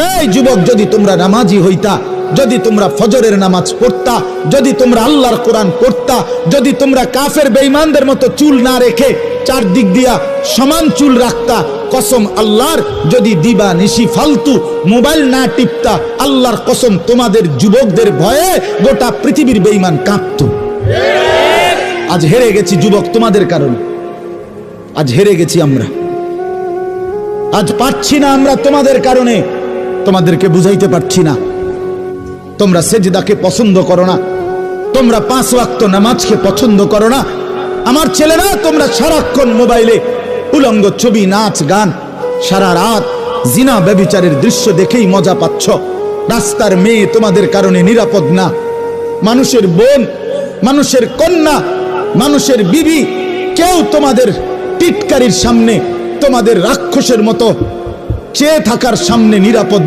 এই যুবক, যদি তোমরা নামাজি হইতা, যদি তোমরা ফজরের নামাজ পড়তা, যদি তোমরা আল্লাহর কোরআন পড়তা, যদি তোমরা কাফের বেঈমানদের মতো চুল না রেখে চারদিক দিয়া সমান চুল রাখতা, কসম আল্লাহর, যদি দিবা নিশি ফালতু মোবাইল না টিপতা, আল্লাহর কসম তোমাদের যুবকদের ভয়ে গোটা পৃথিবীর বেঈমান কাঁপত। আজ হেরে গেছি যুবক তোমাদের কারণে, আজ হেরে গেছি আমরা, আজ পাচ্ছি না আমরা তোমাদের কারণে, তোমাদেরকে বুঝাইতে পারছি না। তোমরা সেজদাকে পছন্দ করো না, তোমরা 5 ওয়াক্ত নামাজকে পছন্দ করো না। আমার ছেলেরা, তোমরা সারাক্ষণ মোবাইলে উলঙ্গ ছবি, নাচ গান, সারা রাত জিনা ব্যভিচারের দৃশ্য দেখেই মজা পাচ্ছ। রাস্তার মেয়ে তোমাদের কারণে নিরাপদ না। মানুষের বোন, মানুষের কন্যা, মানুষের বিবি, কেউ তোমাদের টিটকারির সামনে, তোমাদের রাক্ষসের মতো চেয়ে থাকার সামনে নিরাপদ